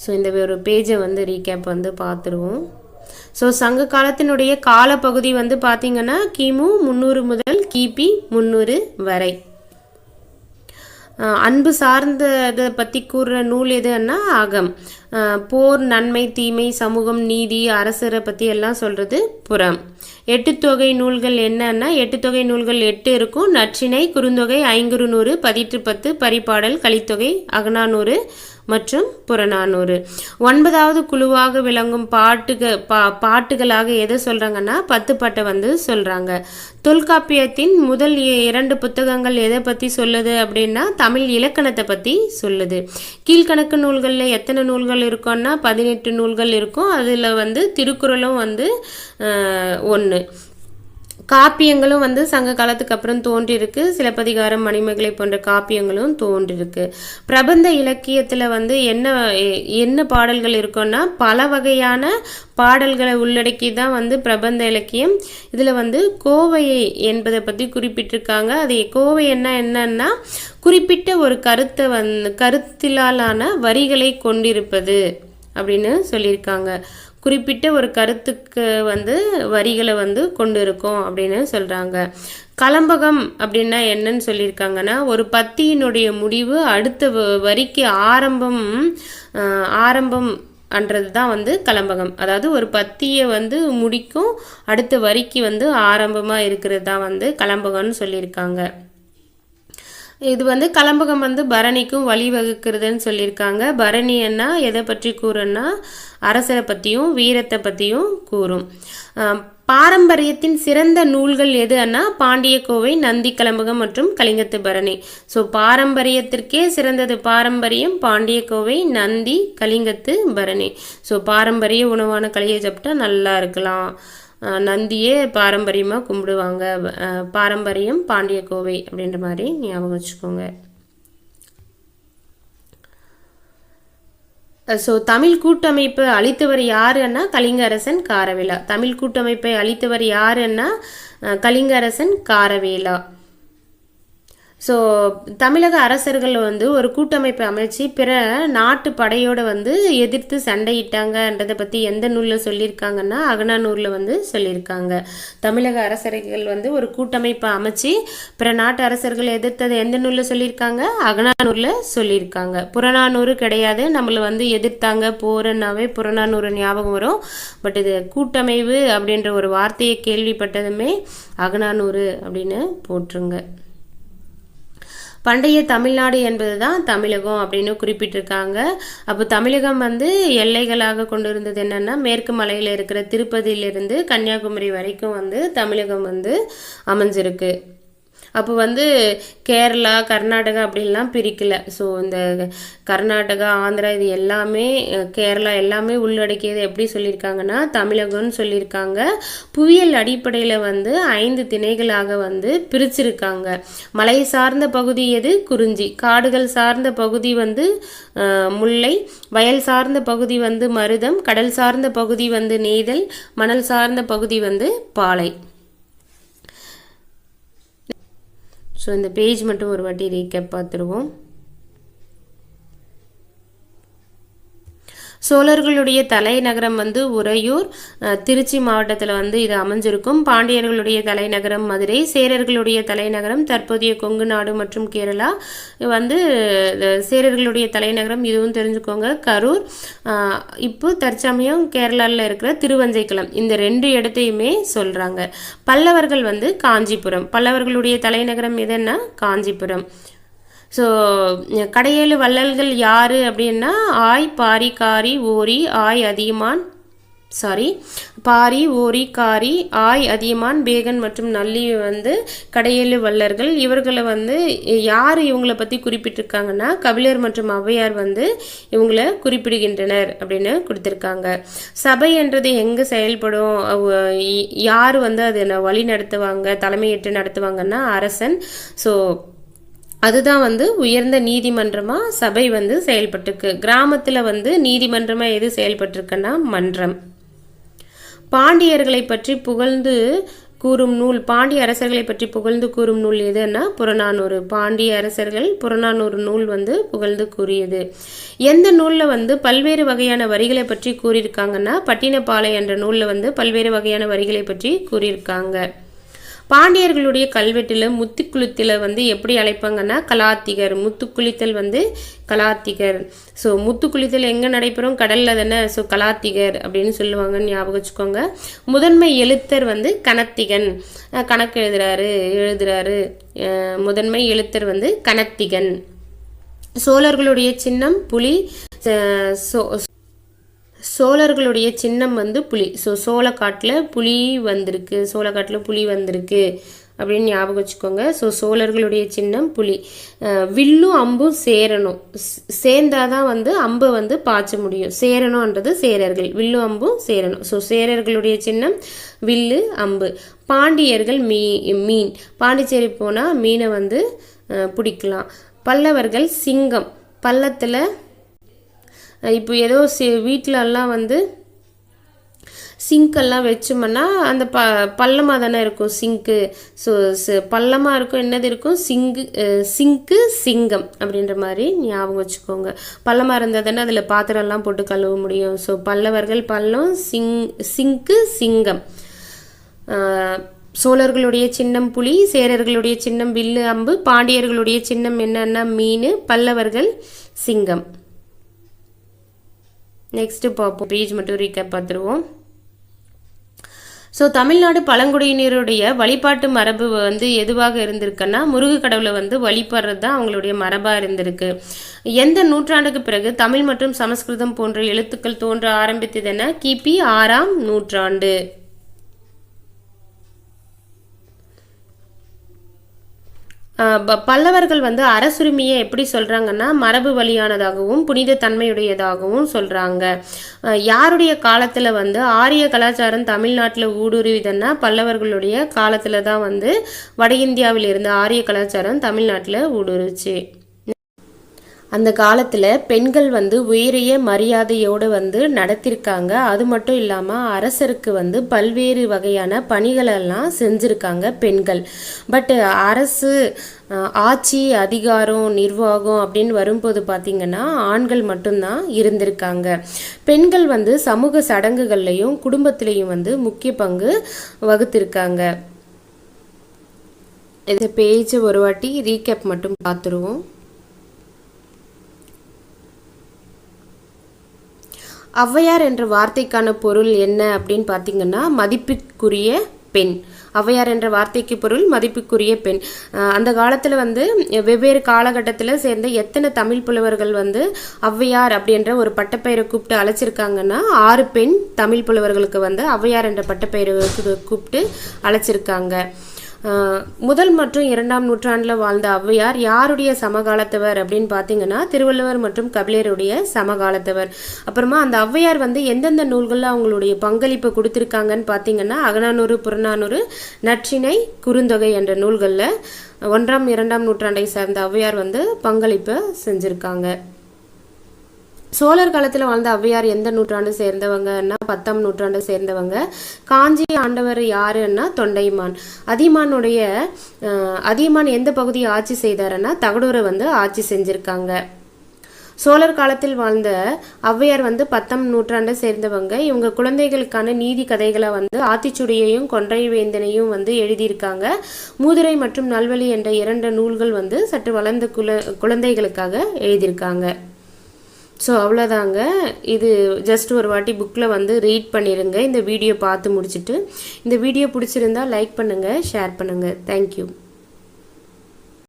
So இந்த ஒரு பேஜை வந்து ரீகேப் வந்து பார்த்துருவோம். ஸோ சங்க காலத்தினுடைய காலப்பகுதி வந்து பார்த்திங்கன்னா கிமு 300 முதல் கிபி 300 வரை. அன்பு சார்ந்ததை பற்றி கூறுற நூல் எதுன்னா அகம். போர், நன்மை, தீமை, சமூகம், நீதி, அரசரை பற்றி எல்லாம் சொல்கிறது புறம். 8 தொகை நூல்கள் என்னன்னா 8 தொகை நூல்கள் 8 இருக்கும். நற்றிணை, குறுந்தொகை, ஐங்குறுநூறு, பதிற்று 10, பரிபாடல், கலித்தொகை, அகநானூறு மற்றும் புறநானூறு. 9வது குழுவாக விளங்கும் பாட்டுகளாக எதை சொல்கிறாங்கன்னா 10 பாட்டை வந்து சொல்கிறாங்க. தொல்காப்பியத்தின் முதல் 2 புத்தகங்கள் எதை பற்றி சொல்லுது அப்படின்னா தமிழ் இலக்கணத்தை பற்றி சொல்லுது. கீழ்கணக்கு நூல்களில் எத்தனை நூல்கள் இருக்குன்னா 18 நூல்கள் இருக்கும். அதில் வந்து திருக்குறளும் வந்து 1. காப்பியங்களும் வந்து சங்க காலத்துக்கு அப்புறம் தோன்றிருக்கு. சிலப்பதிகாரம், மணிமேகலை போன்ற காப்பியங்களும் தோன்றிருக்கு. பிரபந்த இலக்கியத்தில் வந்து என்ன பாடல்கள் இருக்குன்னா பல வகையான பாடல்களை உள்ளடக்கி தான் வந்து பிரபந்த இலக்கியம். இதில் வந்து கோவையை என்பதை பற்றி குறிப்பிட்டிருக்காங்க. அது கோவை என்னன்னா குறிப்பிட்ட ஒரு கருத்திலான வரிகளை கொண்டிருப்பது அப்படின்னு சொல்லியிருக்காங்க. குறிப்பிட்ட ஒரு கருத்துக்கு வந்து வரிகளை வந்து கொண்டு இருக்கும் அப்படின்னு சொல்கிறாங்க. கலம்பகம் அப்படின்னா என்னன்னு சொல்லியிருக்காங்கன்னா ஒரு பத்தியினுடைய முடிவு அடுத்த வரிக்கு ஆரம்பம் அன்றது தான் வந்து கலம்பகம். அதாவது ஒரு பத்தியை வந்து முடிக்கும் அடுத்த வரிக்கு வந்து ஆரம்பமாக இருக்கிறது தான் வந்து கலம்பகம்னு சொல்லியிருக்காங்க. இது வந்து கலம்பகம் வந்து பரணிக்கும் வழிவகுக்கிறதுன்னு சொல்லியிருக்காங்க. பரணின்னா எதை பற்றி கூறுன்னா அரசரை பற்றியும் வீரத்தை பற்றியும் கூறும். பாரம்பரியத்தின் சிறந்த நூல்கள் எதுன்னா பாண்டிய கோவை, நந்தி, கலம்பகம் மற்றும் கலிங்கத்து பரணி. ஸோ பாரம்பரியத்திற்கே சிறந்தது பாரம்பரியம், பாண்டிய கோவை, நந்தி, கலிங்கத்து பரணி. ஸோ பாரம்பரிய உணவான களியை சாப்பிட்டா நல்லா இருக்கலாம். நந்தியே பாரம்பரியமாக கும்பிடுவாங்க. பாரம்பரியம் பாண்டிய கோவை அப்படின்ற மாதிரி ஞாபகம் வச்சுக்கோங்க. ஸோ தமிழ் கூட்டமைப்பு அளித்தவர் யாருன்னா கலிங்க அரசன் காரவேலா. தமிழ் கூட்டமைப்பை அளித்தவர் யாருன்னா கலிங்க அரசன் காரவேலா. ஸோ தமிழக அரசர்கள் வந்து ஒரு கூட்டமைப்பை அமைச்சு பிற நாட்டு படையோட வந்து எதிர்த்து சண்டையிட்டாங்கன்றதை பற்றி எந்த நூலில் சொல்லியிருக்காங்கன்னா அகநானூரில் வந்து சொல்லியிருக்காங்க. தமிழக அரசர்கள் வந்து ஒரு கூட்டமைப்பை அமைச்சு பிற நாட்டு அரசர்கள் எதிர்த்ததை எந்த நூலில் சொல்லியிருக்காங்க? அகநானூரில் சொல்லியிருக்காங்க. புறநானூறு கிடையாது. நம்மளை வந்து எதிர்த்தாங்க போறன்னாவே புறநானூறு ஞாபகம் வரும். பட் இது கூட்டமைவு அப்படின்ற ஒரு வார்த்தையை கேள்விப்பட்டதுமே அகநானூறு அப்படின்னு போட்டுருங்க. பண்டைய தமிழ்நாடு என்பது தான் தமிழகம் அப்படின்னு குறிப்பிட்டிருக்காங்க. அப்போ தமிழகம் வந்து எல்லைகளாக கொண்டு இருந்தது என்னன்னா மேற்கு மலையில் இருக்கிற திருப்பதியிலிருந்து கன்னியாகுமரி வரைக்கும் வந்து தமிழகம் வந்து அமைஞ்சிருக்கு. அப்போ வந்து கேரளா, கர்நாடகா அப்படின்லாம் பிரிக்கலை. ஸோ இந்த கர்நாடகா, ஆந்திரா இது எல்லாமே கேரளா எல்லாமே உள்ளடக்கியது எப்படி சொல்லியிருக்காங்கன்னா தமிழகம்னு சொல்லியிருக்காங்க. புவியியல் அடிப்படையில் வந்து 5 திணைகளாக வந்து பிரிச்சிருக்காங்க. மலை சார்ந்த பகுதி எது? குறிஞ்சி. காடுகள் சார்ந்த பகுதி வந்து முல்லை. வயல் சார்ந்த பகுதி வந்து மருதம். கடல் சார்ந்த பகுதி வந்து நெய்தல். மணல் சார்ந்த பகுதி வந்து பாலை. ஸோ இந்த பேஜ் மட்டும் ஒரு வாட்டி ரீகேப் பார்த்துருவோம். சோழர்களுடைய தலைநகரம் வந்து உறையூர், திருச்சி மாவட்டத்தில் வந்து இது அமைஞ்சிருக்கும். பாண்டியர்களுடைய தலைநகரம் மதுரை. சேரர்களுடைய தலைநகரம் தற்போதைய கொங்கு நாடு மற்றும் கேரளா. வந்து சேரர்களுடைய தலைநகரம் இதுவும் தெரிஞ்சுக்கோங்க கரூர். இப்போ தற்சமயம் கேரளாவில் இருக்கிற திருவஞ்சைக்குளம். இந்த 2 இடத்தையுமே சொல்கிறாங்க. பல்லவர்கள் வந்து காஞ்சிபுரம். பல்லவர்களுடைய தலைநகரம் எதுன்னா காஞ்சிபுரம். ஸோ கடையேழு வள்ளல்கள் யார் அப்படின்னா ஆய், பாரி, காரி, ஓரி, ஆய், அதியமான் பாரி, ஓரி, காரி, ஆய், அதியமான், பேகன் மற்றும் நல்லி வந்து கடையேழு வள்ளர்கள். இவர்களை வந்து யார் இவங்களை பற்றி குறிப்பிட்டிருக்காங்கன்னா கபிலர் மற்றும் ஔவையார் வந்து இவங்களை குறிப்பிடுகின்றனர் அப்படின்னு கொடுத்துருக்காங்க. சபை என்றது எங்கே செயல்படும்? யார் வந்து அதை வழி நடத்துவாங்க, தலைமையேற்று நடத்துவாங்கன்னா அரசன். ஸோ அதுதான் வந்து உயர்ந்த நீதிமன்றமாக சபை வந்து செயல்பட்டுருக்கு. கிராமத்தில் வந்து நீதிமன்றமாக எது செயல்பட்டுருக்குன்னா மன்றம். பாண்டியர்களை பற்றி புகழ்ந்து கூறும் நூல், பாண்டிய அரசர்களை பற்றி புகழ்ந்து கூறும் நூல் எதுன்னா புறநானூறு. பாண்டிய அரசர்கள் புறநானூறு நூல் வந்து புகழ்ந்து கூறியது. எந்த நூலில் வந்து பல்வேறு வகையான வரிகளை பற்றி கூறியிருக்காங்கன்னா பட்டினப்பாலை என்ற நூலில் வந்து பல்வேறு வகையான வரிகளை பற்றி கூறியிருக்காங்க. பாண்டியர்களுடைய கல்வெட்டில் முத்துக்குளித்தலை வந்து எப்படி அழைப்பாங்கன்னா கலாத்திகர். முத்துக்குளித்தல் வந்து கலாத்திகர். ஸோ முத்துக்குளித்தல் எங்கே நடைபெறும்? கடலில் தானே. ஸோ கலாத்திகர் அப்படின்னு சொல்லுவாங்கன்னு ஞாபகம் வச்சுக்கோங்க. முதன்மை எழுத்தர் வந்து கனத்திகன். கணக்கு எழுதுறாரு. முதன்மை எழுத்தர் வந்து கனத்திகன். சோழர்களுடைய சின்னம் புலி. சோழர்களுடைய சின்னம் வந்து புலி. ஸோ சோழக்காட்டில் புலி வந்திருக்கு அப்படின்னு ஞாபகம் வச்சுக்கோங்க. ஸோ சோழர்களுடைய சின்னம் புலி. வில்லும் அம்பும் சேரணும். சேர்ந்தாதான் வந்து அம்பை வந்து பாய்ச்ச முடியும். சேரணும்ன்றது சேரர்கள். வில்லும் அம்பும் சேரணும். ஸோ சேரர்களுடைய சின்னம் வில்லு அம்பு. பாண்டியர்கள் மீன். பாண்டிச்சேரி போனால் மீனை வந்து பிடிக்கலாம். பல்லவர்கள் சிங்கம். பள்ளத்தில் இப்போ ஏதோ வீட்டிலலாம் வந்து சிங்கெல்லாம் வச்சோம்னா அந்த பள்ளமாக தானே இருக்கும் சிங்க்கு. ஸோ பள்ளமாக இருக்கும். என்னது இருக்கும்? சிங்கு சிங்கம் அப்படின்ற மாதிரி ஞாபகம் வச்சுக்கோங்க. பள்ளமாக இருந்தால் தானே அதில் பாத்திரம்லாம் போட்டு கழுவ முடியும். ஸோ பல்லவர்கள் பள்ளம், சிங்கு சிங்கம். சோழர்களுடைய சின்னம் புலி, சேரர்களுடைய சின்னம் வில்லு அம்பு, பாண்டியர்களுடைய சின்னம் என்னன்னா மீன், பல்லவர்கள் சிங்கம். நெக்ஸ்ட்டு பார்ப்போம். பேஜ் மட்டும் ரீகேப் பார்த்துருவோம். ஸோ தமிழ்நாடு பழங்குடியினருடைய வழிபாட்டு மரபு வந்து எதுவாக இருந்திருக்குன்னா முருகு கடவுளை வந்து வழிபடுறது தான் அவங்களுடைய மரபாக இருந்திருக்கு. எந்த நூற்றாண்டுக்கு பிறகு தமிழ் மற்றும் சமஸ்கிருதம் போன்ற எழுத்துக்கள் தோன்ற ஆரம்பித்ததுன்னா கிபி 6ஆம் நூற்றாண்டு. பல்லவர்கள் வந்து அரசுரிமையை எப்படி சொல்கிறாங்கன்னா மரபு வழியானதாகவும் புனித தன்மையுடையதாகவும் சொல்கிறாங்க. யாருடைய காலத்தில் வந்து ஆரிய கலாச்சாரம் தமிழ்நாட்டில் ஊடுருவிதுன்னா பல்லவர்களுடைய காலத்தில் தான் வந்து வட இந்தியாவில் இருந்து ஆரிய கலாச்சாரம் தமிழ்நாட்டில் ஊடுருவிச்சு. அந்த காலத்தில் பெண்கள் வந்து உயரிய மரியாதையோடு வந்து நடத்திருக்காங்க. அது மட்டும் இல்லாமல் அரசருக்கு வந்து பல்வேறு வகையான பணிகளெல்லாம் செஞ்சுருக்காங்க பெண்கள். பட் அரசு, ஆட்சி, அதிகாரம், நிர்வாகம் அப்படின்னு வரும்போது பார்த்திங்கன்னா ஆண்கள் மட்டும்தான் இருந்திருக்காங்க. பெண்கள் வந்து சமூக சடங்குகள்லையும் குடும்பத்திலையும் வந்து முக்கிய பங்கு வகுத்திருக்காங்க. இந்த பேஜ் ஒரு வாட்டி ரீகேப் மட்டும் பார்த்துருவோம். ஔவையார் என்ற வார்த்தைக்கான பொருள் என்ன அப்படின்னு பார்த்தீங்கன்னா மதிப்புக்குரிய பெண். ஔவையார் என்ற வார்த்தைக்கு பொருள் மதிப்புக்குரிய பெண். அந்த காலத்தில் வந்து வெவ்வேறு காலகட்டத்தில் சேர்ந்த எத்தனை தமிழ் புலவர்கள் வந்து ஔவையார் அப்படின்ற ஒரு பட்டப்பெயரை கூப்பிட்டு அழைச்சிருக்காங்கன்னா 6 பெண் தமிழ் புலவர்களுக்கு வந்து ஔவையார் என்ற பட்டப்பெயரை கூப்பிட்டு அழைச்சிருக்காங்க. முதல் மற்றும் 2ஆம் நூற்றாண்டில் வாழ்ந்த ஔவையார் யாருடைய சமகாலத்தவர் அப்படின்னு பார்த்தீங்கன்னா திருவள்ளுவர் மற்றும் கபிலருடைய சமகாலத்தவர். அப்புறமா அந்த ஔவையார் வந்து எந்தெந்த நூல்களில் அவங்களுடைய பங்களிப்பு கொடுத்துருக்காங்கன்னு பார்த்தீங்கன்னா அகநானூறு, புறநானூறு, நற்றிணை, குறுந்தொகை என்ற நூல்களில் 1ஆம் 2ஆம் நூற்றாண்டை சார்ந்த ஔவையார் வந்து பங்களிப்பை செஞ்சுருக்காங்க. சோழர் காலத்தில் வாழ்ந்த ஔவையார் எந்த நூற்றாண்டு சேர்ந்தவங்கன்னா 10ஆம் நூற்றாண்டு சேர்ந்தவங்க. காஞ்சி ஆண்டவர் யாருன்னா தொண்டைமான். அதியமான் எந்த பகுதியை ஆட்சி செய்தாருன்னா தகடூரை வந்து ஆட்சி செஞ்சுருக்காங்க. சோழர் காலத்தில் வாழ்ந்த ஔவையார் வந்து 10ஆம் நூற்றாண்டை சேர்ந்தவங்க. இவங்க குழந்தைகளுக்கான நீதி கதைகளை வந்து ஆத்திச்சுடியையும் கொன்றை வேந்தனையும் வந்து எழுதியிருக்காங்க. மூதுரை மற்றும் நல்வழி என்ற 2 நூல்கள் வந்து சற்று வளர்ந்த குழந்தைகளுக்காக எழுதியிருக்காங்க. ஸோ அவ்வளோதாங்க. இது ஜஸ்ட் ஒரு வாட்டி புக்கில் வந்து ரீட் பண்ணிடுங்க. இந்த வீடியோ பார்த்து முடிச்சுட்டு இந்த வீடியோ பிடிச்சிருந்தா லைக் பண்ணுங்கள், ஷேர் பண்ணுங்கள். தேங்க்யூ.